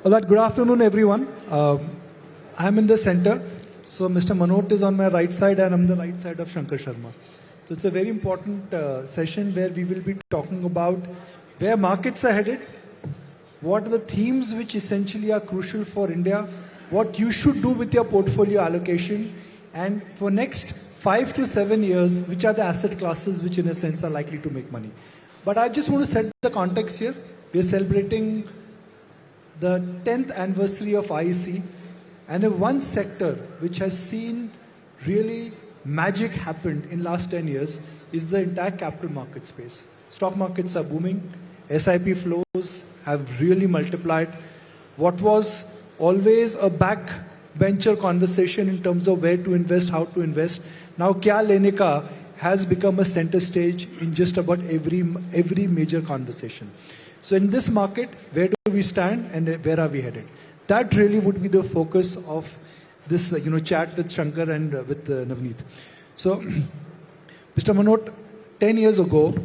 All right, good afternoon, everyone. I'm in the center. So Mr. Munot is on my right side and I'm the right side of Shankar Sharma. So it's a very important session where we will be talking about where markets are headed, what are the themes which essentially are crucial for India, what you should do with your portfolio allocation, and for next 5 to 7 years, which are the asset classes which in a sense are likely to make money. But I just want to set the context here. We're celebrating the 10th anniversary of IEC, and one sector which has seen really magic happen in last 10 years is the entire capital market space. Stock markets are booming, SIP flows have really multiplied. What was always a backbencher conversation in terms of where to invest, how to invest, now kya lene ka has become a center stage in just about every major conversation. So in this market, where do we stand and where are we headed? That really would be the focus of this chat with Shankar and with Navneet. So, Mr. Munot, 10 years ago,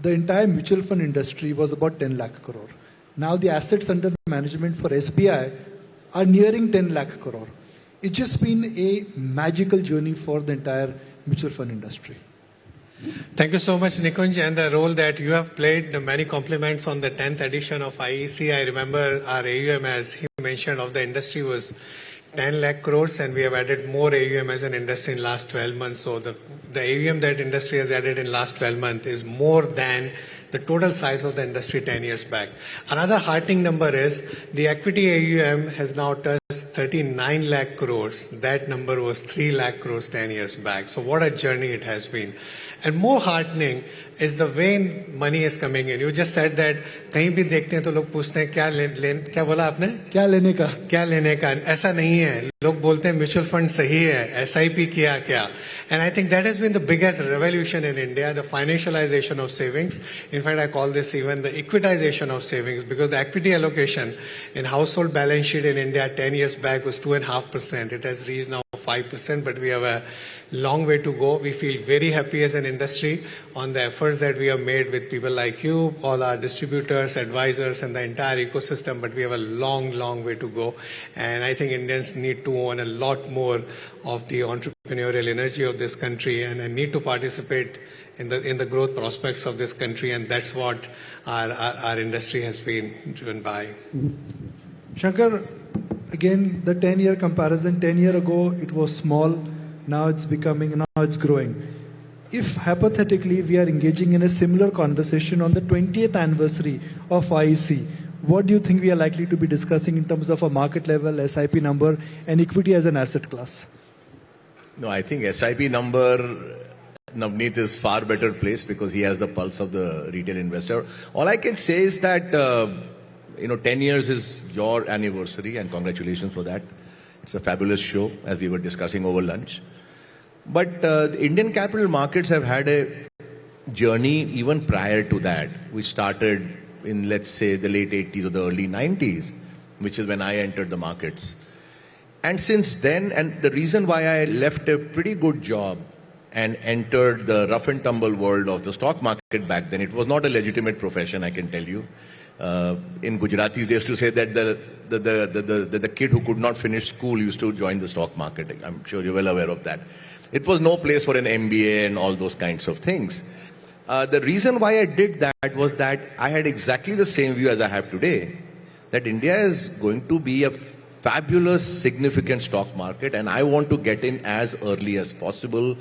the entire mutual fund industry was about 10 lakh crore. Now the assets under management for SBI are nearing 10 lakh crore. It's just been a magical journey for the entire mutual fund industry. Thank you so much, Nikunj, and the role that you have played. Many compliments on the 10th edition of IEC. I remember our AUM, as he mentioned, of the industry was 10 lakh crores, and we have added more AUM as an industry in last 12 months. So the AUM that industry has added in last 12 months is more than the total size of the industry 10 years back. Another heartening number is the equity AUM has now touched 39 lakh crores. That number was 3 lakh crores 10 years back. So what a journey it has been. And more heartening is the way money is coming in. You just said that कहीं भी देखते हैं तो लोग पूछते हैं क्या बोला आपने? क्या लेने का? ऐसा नहीं है. लोग बोलते हैं म्यूचुअल फंड सही है, SIP किया क्या? And I think that has been the biggest revolution in India, the financialization of savings. In fact, I call this even the equitization of savings, because the equity allocation in household balance sheet in India 10 years back was 2.5%. It has reached now 5%, but we have a long way to go. We feel very happy as an industry on the efforts that we have made with people like you, all our distributors, advisors, and the entire ecosystem, but we have a long, long way to go. And I think Indians need to own a lot more of the entrepreneurial energy of this country and need to participate in the growth prospects of this country, and that's what our industry has been driven by. Shankar, again, the 10-year comparison, 10 years ago it was small, now it's growing. If hypothetically we are engaging in a similar conversation on the 20th anniversary of IEC, what do you think we are likely to be discussing in terms of a market level, SIP number, and equity as an asset class? No, I think SIP number, Navneet is far better placed because he has the pulse of the retail investor. All I can say is that 10 years is your anniversary, and congratulations for that. It's a fabulous show, as we were discussing over lunch. But the Indian capital markets have had a journey even prior to that. We started in, let's say, the late 80s or the early 90s, which is when I entered the markets. And since then, and the reason why I left a pretty good job and entered the rough and tumble world of the stock market back then, it was not a legitimate profession, I can tell you. In Gujaratis, they used to say that the kid who could not finish school used to join the stock market. I'm sure you're well aware of that. It was no place for an MBA and all those kinds of things. The reason why I did that was that I had exactly the same view as I have today, that India is going to be a fabulous, significant stock market, and I want to get in as early as possible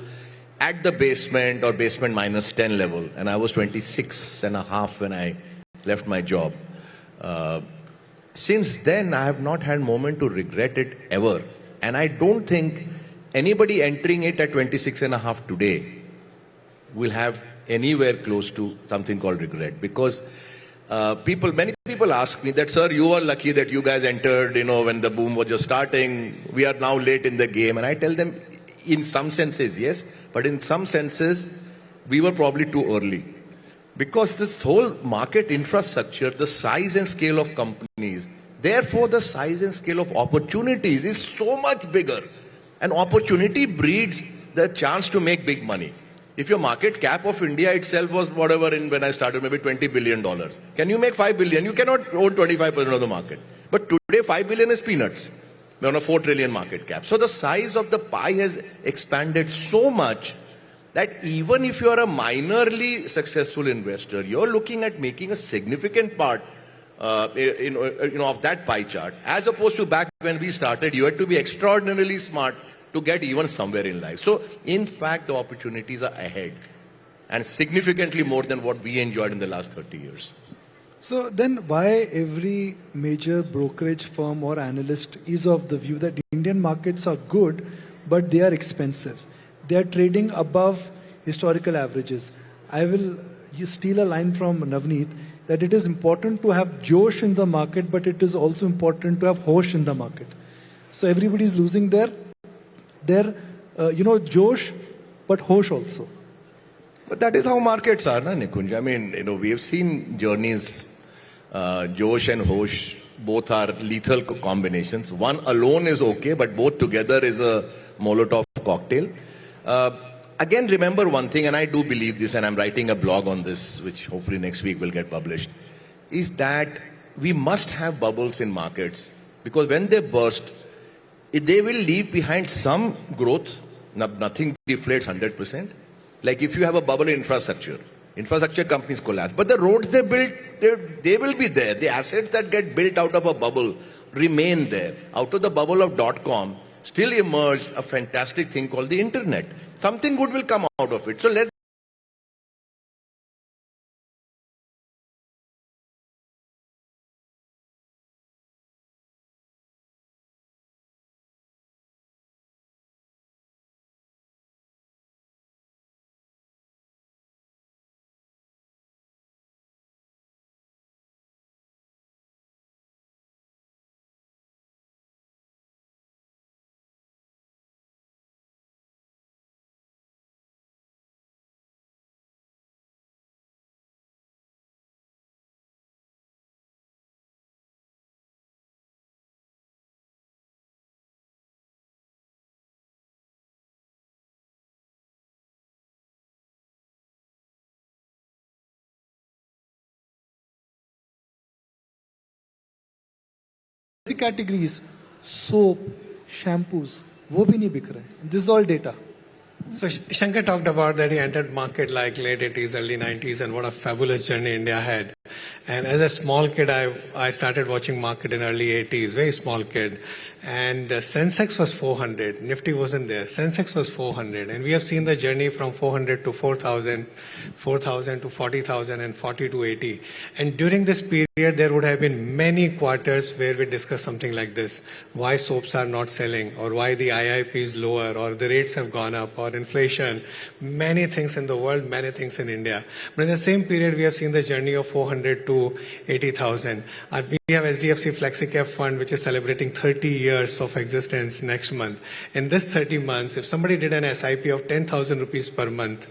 at the basement or basement minus 10 level. And I was 26 and a half when I left my job. Since then, I have not had a moment to regret it ever. And I don't think anybody entering it at 26 and a half today will have anywhere close to something called regret. Because many people ask me that, sir, you are lucky that you guys entered, when the boom was just starting. We are now late in the game. And I tell them, in some senses, yes, but in some senses, we were probably too early. Because this whole market infrastructure, the size and scale of companies, therefore the size and scale of opportunities is so much bigger. And opportunity breeds the chance to make big money. If your market cap of India itself was whatever when I started, maybe $20 billion, can you make $5 billion? You cannot own 25% of the market. But today 5 billion is peanuts. We're on a 4 trillion market cap. So the size of the pie has expanded so much that even if you are a minorly successful investor, you're looking at making a significant part of that pie chart. As opposed to back when we started, you had to be extraordinarily smart to get even somewhere in life. So in fact, the opportunities are ahead and significantly more than what we enjoyed in the last 30 years. So then why every major brokerage firm or analyst is of the view that Indian markets are good, but they are expensive? They are trading above historical averages. I will steal a line from Navneet that it is important to have Josh in the market, but it is also important to have Hosh in the market. So everybody is losing their Josh, but Hosh also. But that is how markets are, na, Nikunj? I mean, we have seen journeys. Josh and Hosh both are lethal combinations. One alone is okay, but both together is a Molotov cocktail. Again, remember one thing, and I do believe this, and I'm writing a blog on this, which hopefully next week will get published, is that we must have bubbles in markets, because when they burst, they will leave behind some growth. Nothing deflates 100%. Like if you have a bubble in infrastructure companies collapse. But the roads they built, they will be there. The assets that get built out of a bubble remain there. Out of the bubble of .com, still emerged a fantastic thing called the internet. Something good will come out of it. So let's The categories, soap, shampoos, वो भी नहीं बिक रहे. This is all data. So Shankar talked about that he entered market like late 80s, early 90s, and what a fabulous journey India had. And as a small kid, I started watching market in early 80s, very small kid. And Sensex was 400, Nifty wasn't there. Sensex was 400, and we have seen the journey from 400 to 4,000, 4,000 to 40,000, and 40 to 80. And during this period, there would have been many quarters where we discussed something like this: why soaps are not selling, or why the IIP is lower, or the rates have gone up, or inflation. Many things in the world, many things in India. But in the same period, we have seen the journey of 400 to 80,000. We have HDFC FlexiCap Fund, which is celebrating 30 years of existence next month. In this 30 months, if somebody did an SIP of 10,000 rupees per month,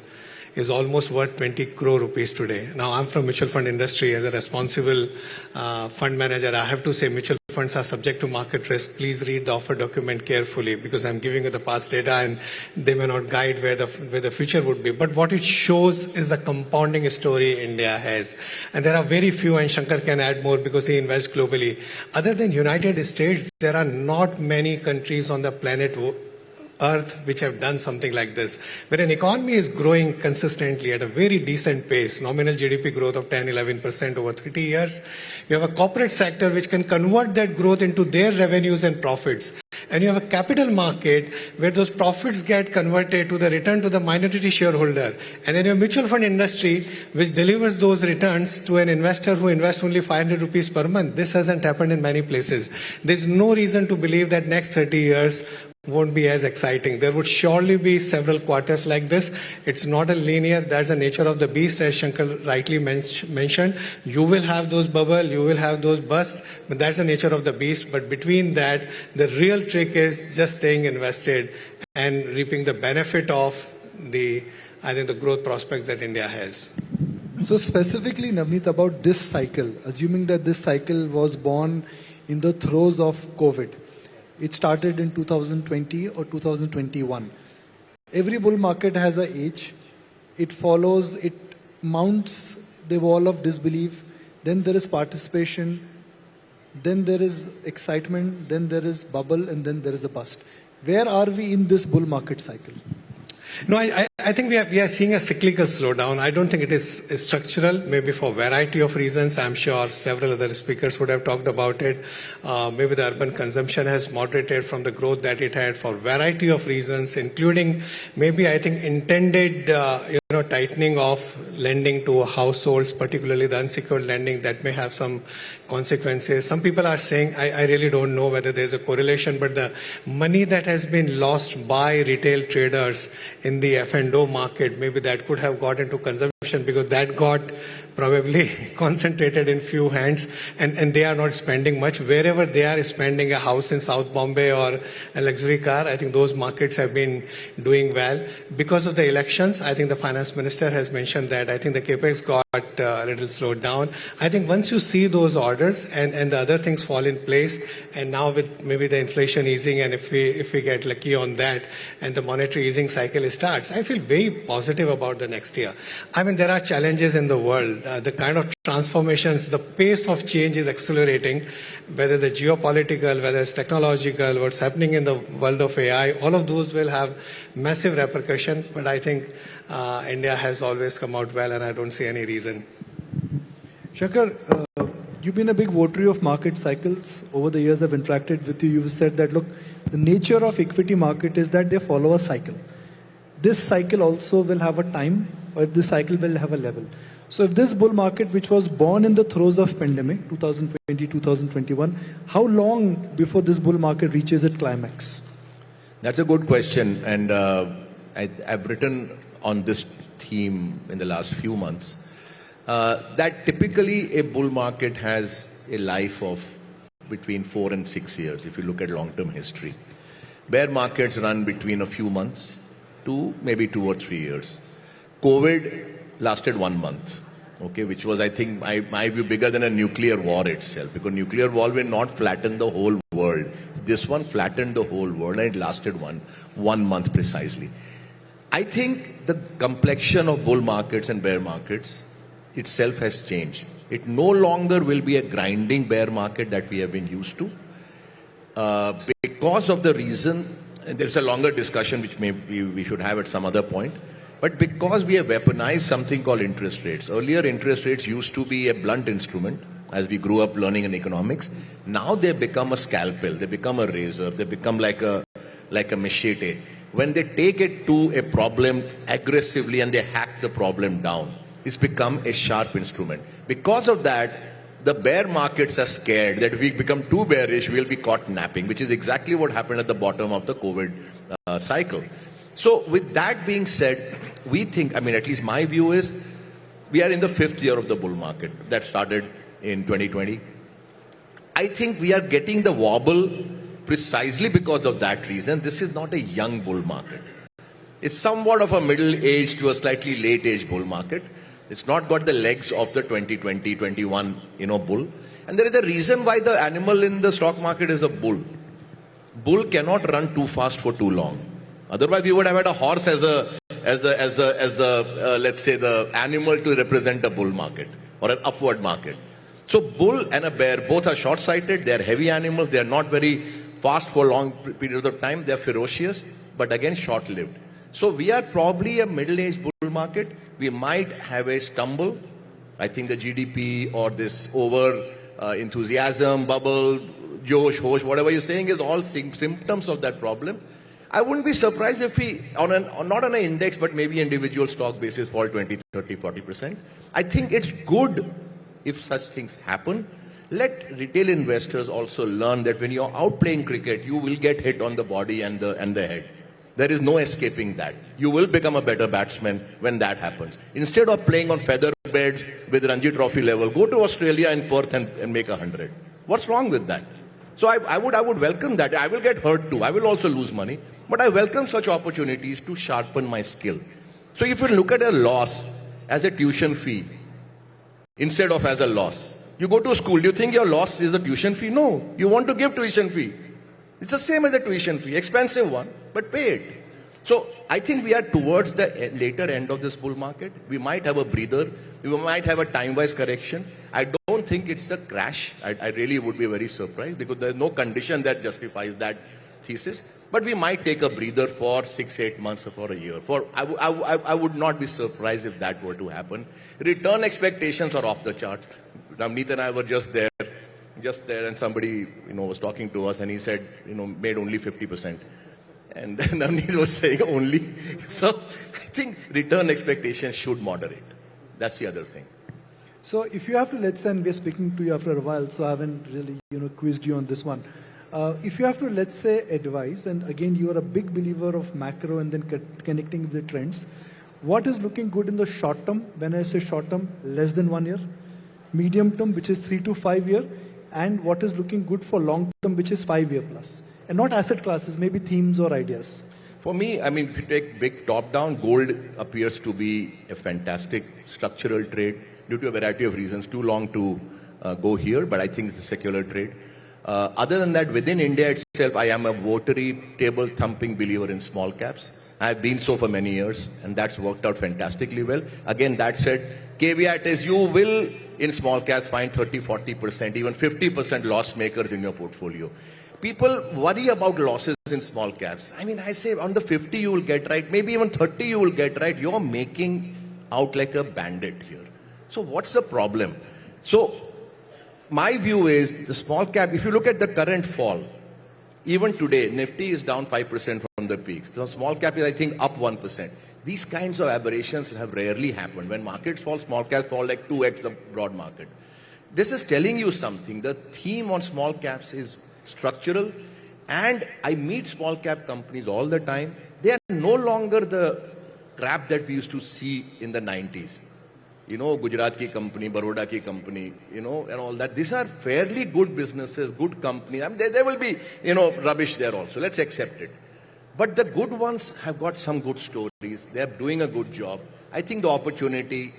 is almost worth 20 crore rupees today. Now, I'm from mutual fund industry. As a responsible fund manager, I have to say mutual funds are subject to market risk. Please read the offer document carefully, because I'm giving you the past data and they may not guide where the future would be. But what it shows is the compounding story India has. And there are very few, and Shankar can add more because he invests globally. Other than United States, there are not many countries on the planet Earth which have done something like this, where an economy is growing consistently at a very decent pace, nominal GDP growth of 10-11% over 30 years. You have a corporate sector which can convert that growth into their revenues and profits. And you have a capital market where those profits get converted to the return to the minority shareholder. And then your mutual fund industry which delivers those returns to an investor who invests only 500 rupees per month. This hasn't happened in many places. There's no reason to believe that next 30 years won't be as exciting. There would surely be several quarters like this. It's not a linear, that's the nature of the beast, as Shankar rightly mentioned. You will have those bubbles, you will have those busts, but that's the nature of the beast. But between that, the real trick is just staying invested and reaping the benefit of the growth prospects that India has. So specifically, Navneet, about this cycle, assuming that this cycle was born in the throes of COVID, it started in 2020 or 2021. Every bull market has an age. It follows, it mounts the wall of disbelief. Then there is participation. then there is excitement, then there is bubble, and then there is a bust. Where are we in this bull market cycle? No, I think we are seeing a cyclical slowdown. I don't think it is structural, maybe for a variety of reasons. I'm sure several other speakers would have talked about it. Maybe the urban consumption has moderated from the growth that it had for a variety of reasons, including maybe, I think, intended tightening of lending to households, particularly the unsecured lending, that may have some consequences. Some people are saying, I really don't know whether there's a correlation, but the money that has been lost by retail traders in the F&O market, maybe that could have got into consumption because that got probably concentrated in few hands, and they are not spending much. Wherever they are spending, a house in South Bombay or a luxury car, I think those markets have been doing well. Because of the elections, I think the finance minister has mentioned that I think the capex got a little slowed down. I think once you see those orders and the other things fall in place, and now with maybe the inflation easing, and if we get lucky on that and the monetary easing cycle starts, I feel very positive about the next year. I mean, there are challenges in the world. The kind of transformations, the pace of change is accelerating, whether the geopolitical, whether it's technological, what's happening in the world of AI, all of those will have massive repercussion. But I think India has always come out well, and I don't see any reason. Shankar, you've been a big votary of market cycles. Over the years I've interacted with you. You've said that, look, the nature of equity market is that they follow a cycle. This cycle also will have a time, or this cycle will have a level. So if this bull market, which was born in the throes of pandemic, 2020, 2021, how long before this bull market reaches its climax? That's a good question. And I've written on this theme in the last few months that typically a bull market has a life of between 4 and 6 years, if you look at long-term history. Bear markets run between a few months to maybe 2 or 3 years. COVID lasted 1 month, okay, which was, I think, my view, bigger than a nuclear war itself, because nuclear war will not flatten the whole world. This one flattened the whole world, and it lasted one month precisely. I think the complexion of bull markets and bear markets itself has changed. It no longer will be a grinding bear market that we have been used to. Because of the reason, and there's a longer discussion which maybe we should have at some other point, but because we have weaponized something called interest rates. Earlier, interest rates used to be a blunt instrument as we grew up learning in economics. Now they become a scalpel, they become a razor, they become like a machete. When they take it to a problem aggressively and they hack the problem down, it's become a sharp instrument. Because of that, the bear markets are scared that if we become too bearish, we'll be caught napping, which is exactly what happened at the bottom of the COVID cycle. So with that being said, we think, I mean, at least my view is, we are in the 5th year of the bull market that started in 2020. I think we are getting the wobble precisely because of that reason. This is not a young bull market. It's somewhat of a middle-aged to a slightly late-age bull market. It's not got the legs of the 2020, 21, bull. And there is a reason why the animal in the stock market is a bull. Bull cannot run too fast for too long. Otherwise, we would have had a horse as the let's say, the animal to represent a bull market or an upward market. So bull and a bear both are short-sighted. They are heavy animals. They are not very fast for long periods of time. They are ferocious, but again short-lived. So we are probably a middle-aged bull market. We might have a stumble. I think the GDP or this enthusiasm, bubble, josh, hosh, whatever you're saying is all symptoms of that problem. I wouldn't be surprised if we, not on an index, but maybe individual stock basis, fall 20, 30, 40%. I think it's good if such things happen. Let retail investors also learn that when you're out playing cricket, you will get hit on the body and the head. There is no escaping that. You will become a better batsman when that happens. Instead of playing on feather beds with Ranji Trophy level, go to Australia and Perth and make 100. What's wrong with that? So I would welcome that. I will get hurt too. I will also lose money. But I welcome such opportunities to sharpen my skill. So if you look at a loss as a tuition fee instead of as a loss, you go to school, do you think your loss is a tuition fee? No. You want to give tuition fee. It's the same as a tuition fee, expensive one, but pay it. So I think we are towards the later end of this bull market. We might have a breather We might have a time-wise correction. I don't think it's a crash. I really would be very surprised because there's no condition that justifies that thesis. But we might take a breather for 6-8 months or for a year. I would not be surprised if that were to happen. Return expectations are off the charts. Navneet and I were just there, and somebody was talking to us, and he said made only 50%, and Navneet was saying only. So I think return expectations should moderate. That's the other thing. So if you have to, let's say, and we're speaking to you after a while, so I haven't really, quizzed you on this one. If you have to, let's say, advise, and again, you are a big believer of macro and then connecting with the trends, what is looking good in the short term? When I say short term, less than 1 year, medium term, which is 3 to 5 year, and what is looking good for long term, which is 5 year plus, and not asset classes, maybe themes or ideas. For me, I mean, if you take big top down, gold appears to be a fantastic structural trade due to a variety of reasons. Too long to go here, but I think it's a secular trade. Other than that, within India itself, I am a votary, table-thumping believer in small caps. I have been so for many years, and that's worked out fantastically well. Again, that said, caveat is you will, in small caps, find 30, 40%, even 50% loss makers in your portfolio. People worry about losses in small caps. I mean, I say on the 50 you will get right, maybe even 30 you will get right. You're making out like a bandit here. So what's the problem? So my view is the small cap, if you look at the current fall, even today, Nifty is down 5% from the peaks. The small cap is, I think, up 1%. These kinds of aberrations have rarely happened. When markets fall, small caps fall like 2x the broad market. This is telling you something. The theme on small caps is structural, and I meet small cap companies all the time. They are no longer the crap that we used to see in the 90s. Gujarat ki company, Baroda ki company, and all that. These are fairly good businesses, good companies. I mean, there will be, rubbish there also. Let's accept it. But the good ones have got some good stories. They're doing a good job. I think the opportunity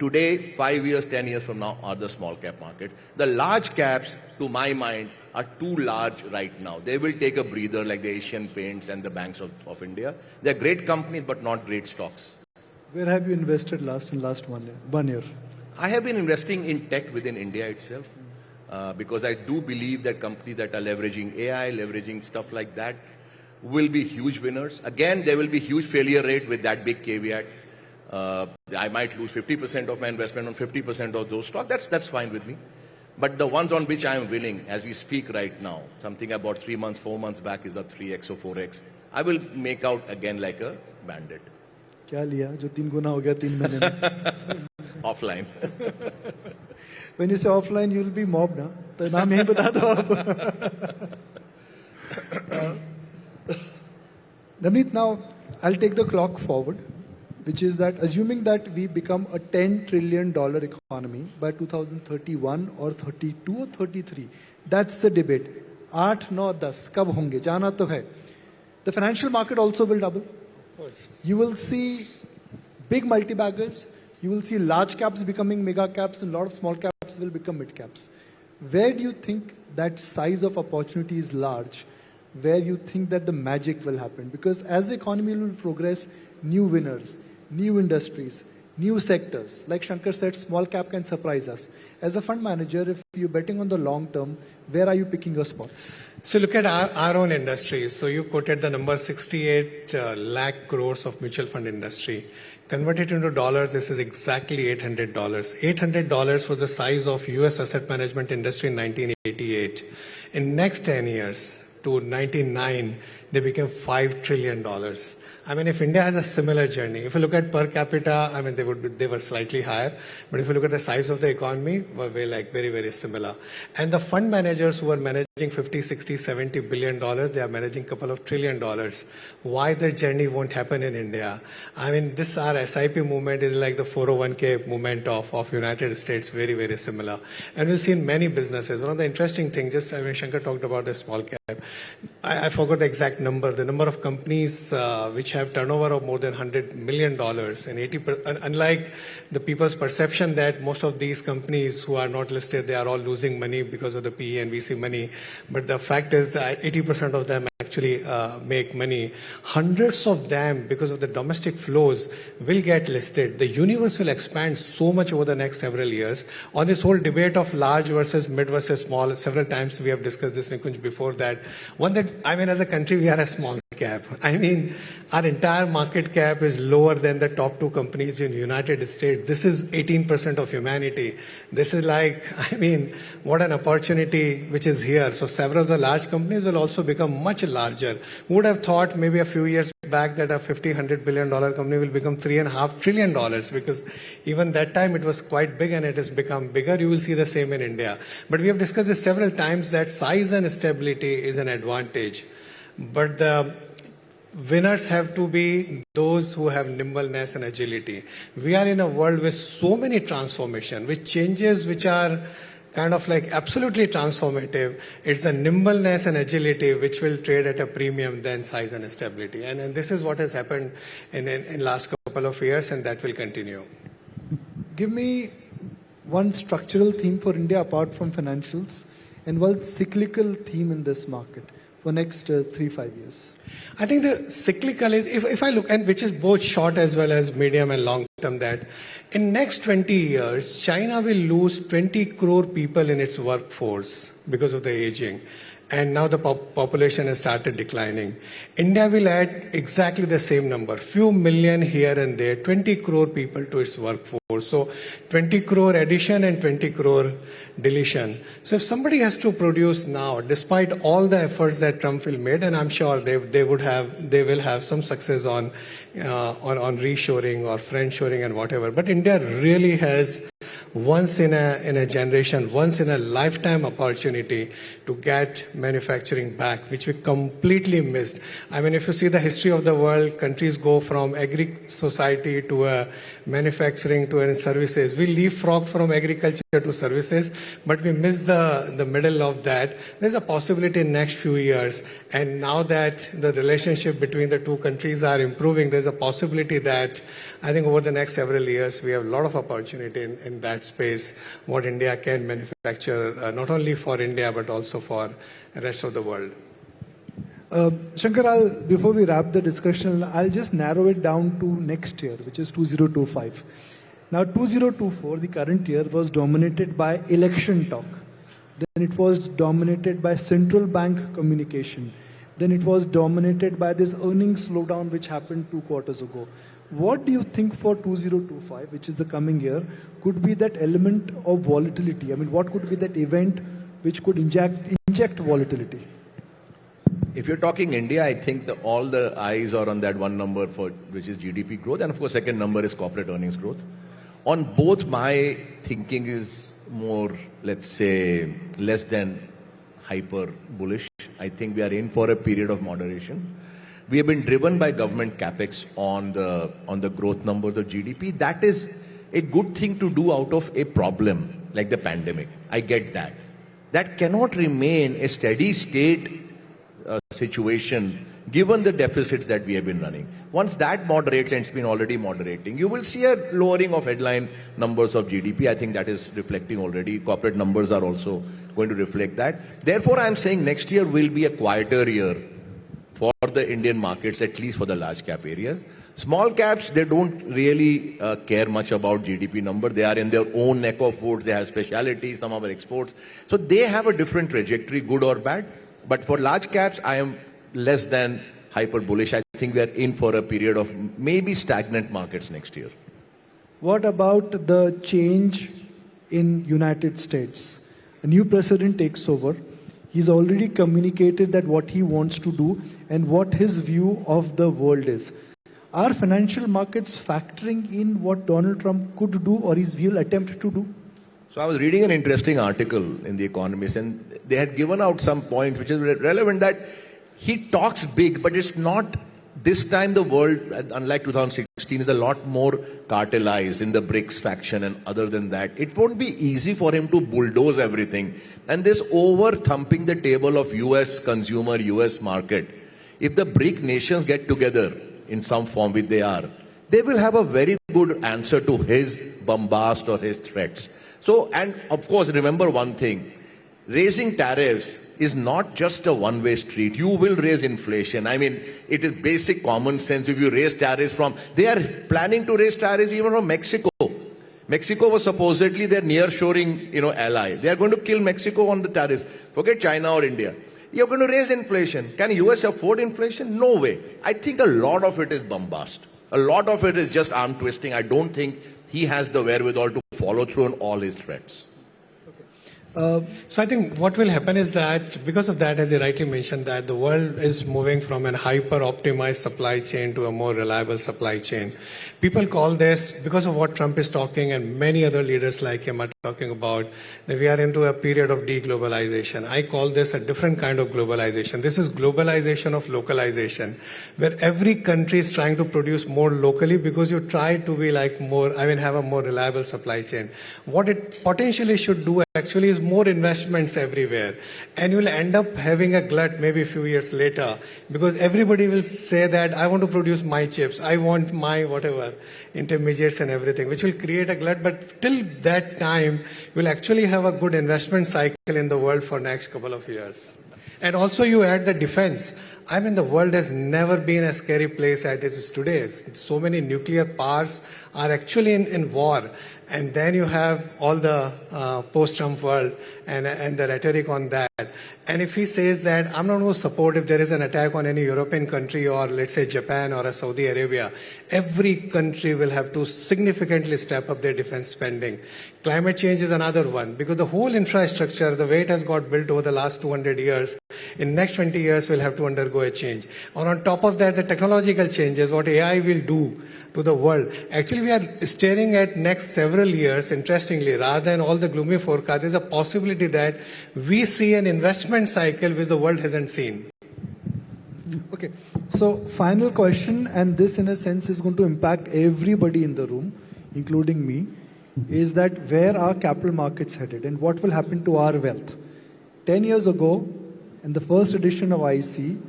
today, 5 years, 10 years from now, are the small cap markets. The large caps, to my mind, are too large right now. They will take a breather like the Asian Paints and the banks of India. They're great companies, but not great stocks. Where have you invested last 1 year? I have been investing in tech within India itself because I do believe that companies that are leveraging AI, leveraging stuff like that will be huge winners. Again, there will be huge failure rate with that big caveat. I might lose 50% of my investment on 50% of those stocks. That's fine with me. But the ones on which I am winning, as we speak right now, something about 3 months, 4 months back is a 3x or 4x. I will make out again like a bandit. क्या लिया जो 3 गुना हो गया 3 महीने में? Offline. When you say offline, you will be mobbed, ना? तो नाम यही बता दो आप. Navneet, now I'll take the clock forward, which is that assuming that we become a $10 trillion economy by 2031 or 32 or 33, that's the debate. 8, 9, 10 कब होंगे? जाना तो है. The financial market also will double. You will see big multi-baggers, you will see large caps becoming mega caps, and a lot of small caps will become mid caps. Where do you think that size of opportunity is large? Where you think that the magic will happen? Because as the economy will progress, new winners, new industries, new sectors, like Shankar said, small cap can surprise us. As a fund manager, if you're betting on the long term, where are you picking your spots? So look at our own industry. So you quoted the number 68 lakh crores of mutual fund industry. Converted into dollars, this is exactly $800. $800 for the size of US asset management industry in 1988. In next 10 years to 99, they became $5 trillion. I mean, if India has a similar journey, if you look at per capita, I mean, they were slightly higher. But if you look at the size of the economy, we're like very, very similar. And the fund managers who are managing 50, 60, 70 billion dollars, they are managing a couple of $1 trillion. Why that journey won't happen in India? I mean, this our SIP movement is like the 401k movement of United States, very, very similar. And we've seen many businesses. One of the interesting things, Shankar talked about the small cap. I forgot the exact number. The number of companies which have turnover of more than $100 million, and 80%, unlike the people's perception that most of these companies who are not listed, they are all losing money because of the PE and VC money. But the fact is that 80% of them actually make money. Hundreds of them, because of the domestic flows, will get listed. The universe will expand so much over the next several years. On this whole debate of large versus mid versus small, several times we have discussed this, Nikunj, before that. As a country, we are a small cap. Our entire market cap is lower than the top 2 companies in the United States. This is 18% of humanity. This is what an opportunity which is here. So several of the large companies will also become much larger. Who would have thought maybe a few years back that a $50-100 billion company will become $3.5 trillion, because even that time it was quite big and it has become bigger. You will see the same in India. But we have discussed this several times that size and stability is an advantage. But the winners have to be those who have nimbleness and agility. We are in a world with so many transformation, with changes which are kind of like absolutely transformative. It's a nimbleness and agility which will trade at a premium than size and stability. And this is what has happened in last couple of years, and that will continue. Give me one structural theme for India apart from financials and one cyclical theme in this market for next 3-5 years. I think the cyclical is, if I look, and which is both short as well as medium and long term, that in next 20 years, China will lose 20 crore people in its workforce because of the aging. And now the population has started declining. India will add exactly the same number, few million here and there, 20 crore people to its workforce. So 20 crore addition and 20 crore deletion. So if somebody has to produce now, despite all the efforts that Trump will make, and I'm sure they will have some success on reshoring or friendshoring and whatever. But India really has once in a generation, once in a lifetime opportunity to get manufacturing back, which we completely missed. If you see the history of the world, countries go from agri-society to a manufacturing to a services. We leapfrog from agriculture to services, but we miss the middle of that. There's a possibility in next few years, and now that the relationship between the two countries are improving, there's a possibility that I think over the next several years, we have a lot of opportunity in that space, what India can manufacture, not only for India, but also for the rest of the world. Shankar, before we wrap the discussion, I'll just narrow it down to next year, which is 2025. Now, 2024, the current year, was dominated by election talk. Then it was dominated by central bank communication. Then it was dominated by this earnings slowdown which happened 2 quarters ago. What do you think for 2025, which is the coming year, could be that element of volatility? What could be that event which could inject volatility? If you're talking India, I think all the eyes are on that one number which is GDP growth, and of course second number is corporate earnings growth. On both, my thinking is more, let's say, less than hyper bullish. I think we are in for a period of moderation. We have been driven by government capex on the growth numbers of GDP. That is a good thing to do out of a problem like the pandemic. I get that. That cannot remain a steady state situation given the deficits that we have been running. Once that moderates, and it's been already moderating, you will see a lowering of headline numbers of GDP. I think that is reflecting already. Corporate numbers are also going to reflect that. Therefore, I am saying next year will be a quieter year for the Indian markets, at least for the large cap areas. Small caps, they don't really care much about GDP number. They are in their own neck of woods. They have specialities, some of our exports. So they have a different trajectory, good or bad. But for large caps, I am less than hyper bullish. I think we are in for a period of maybe stagnant markets next year. What about the change in United States? A new president takes over. He's already communicated that what he wants to do and what his view of the world is. Are financial markets factoring in what Donald Trump could do or his will attempt to do? So I was reading an interesting article in The Economist, and they had given out some points which is relevant, that he talks big, but it's not, this time the world, unlike 2016, is a lot more cartelized in the BRICS faction, and other than that, it won't be easy for him to bulldoze everything. And this over-thumping the table of US consumer, US market, if the BRIC nations get together in some form, which they are, they will have a very good answer to his bombast or his threats. So, and of course, remember one thing, raising tariffs is not just a one-way street. You will raise inflation. I mean, it is basic common sense. If you raise tariffs they are planning to raise tariffs even from Mexico. Mexico was supposedly their near-shoring, ally. They are going to kill Mexico on the tariffs. Forget China or India. You're going to raise inflation. Can US afford inflation? No way. I think a lot of it is bombast. A lot of it is just arm twisting. I don't think he has the wherewithal to follow through on all his threats. So I think what will happen is that because of that, as you rightly mentioned, that the world is moving from an hyper-optimized supply chain to a more reliable supply chain. People call this, because of what Trump is talking and many other leaders like him are talking about, that we are into a period of deglobalization. I call this a different kind of globalization. This is globalization of localization, where every country is trying to produce more locally because you try to be have a more reliable supply chain. What it potentially should do actually is more investments everywhere, and you will end up having a glut maybe a few years later, because everybody will say that I want to produce my chips, I want my whatever, intermediates and everything, which will create a glut. But till that time, you will actually have a good investment cycle in the world for next couple of years. And also you add the defense. I mean, the world has never been a scary place as it is today. So many nuclear powers are actually in war. And then you have all the post-Trump world and the rhetoric on that. And if he says that I'm not going to support if there is an attack on any European country or let's say Japan or a Saudi Arabia, every country will have to significantly step up their defense spending. Climate change is another one, because the whole infrastructure, the way it has got built over the last 200 years, in next 20 years will have to undergo a change. And on top of that, the technological changes, what AI will do to the world. Actually, we are staring at next several years, interestingly, rather than all the gloomy forecasts, there's a possibility that we see an investment cycle which the world hasn't seen. Okay, so final question, and this in a sense is going to impact everybody in the room, including me, is that where are capital markets headed and what will happen to our wealth? 10 years ago, in the first edition of IEC,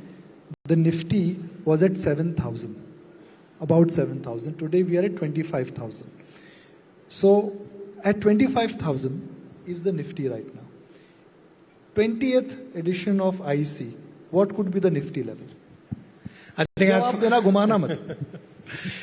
the Nifty was at 7,000, about 7,000. Today we are at 25,000. So at 25,000 is the Nifty right now. 20th edition of IEC, what could be the Nifty level? I think जवाब देना घुमाना मत.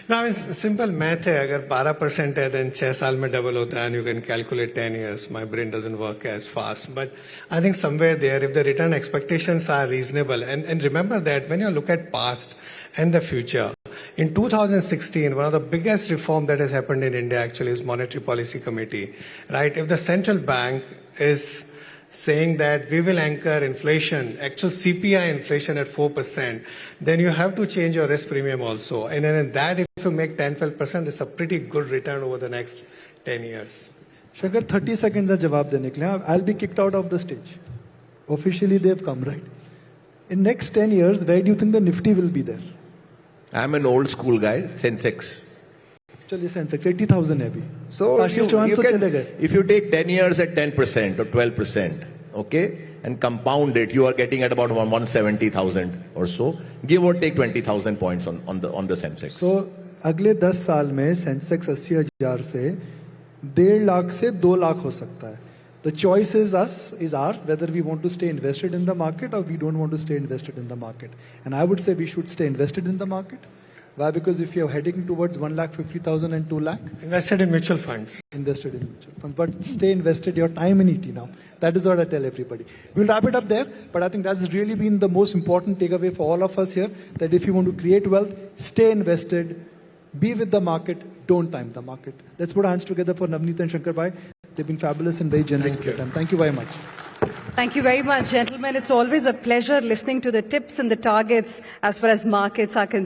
No, I mean, simple math है. अगर 12% है, then 6 साल में double होता है, and you can calculate 10 years. My brain doesn't work as fast. But I think somewhere there, if the return expectations are reasonable, and remember that when you look at past and the future, in 2016, one of the biggest reform that has happened in India actually is Monetary Policy Committee, right? If the central bank is saying that we will anchor inflation, actual CPI inflation at 4%, then you have to change your risk premium also. And then in that, if you make 10-12%, it's a pretty good return over the next 10 years. Shankar, 30 seconds का जवाब देने के लिए, I'll be kicked out of the stage. Officially, they've come, right? In next 10 years, where do you think the Nifty will be there? I'm an old school guy, Sensex. चलिए Sensex 80,000 है अभी. So if you take 10 years at 10% or 12%, okay, and compound it, you are getting at about 170,000 or so. Give or take 20,000 points on the Sensex. So अगले 10 साल में Sensex 80,000 से 1.5 लाख से 2 लाख हो सकता है. The choice is ours, whether we want to stay invested in the market or we don't want to stay invested in the market. And I would say we should stay invested in the market. Why? Because if you're heading towards 1,50,000 and 2 lakh, Invested in mutual funds. invested in mutual funds. But stay invested your time in ET now. That is what I tell everybody. We'll wrap it up there, but I think that's really been the most important takeaway for all of us here, that if you want to create wealth, stay invested, be with the market, don't time the market. Let's put our hands together for Navneet and Shankar Bhai. They've been fabulous and very generous with their time. Thank you very much. Thank you very much, gentlemen. It's always a pleasure listening to the tips and the targets as far as markets are concerned.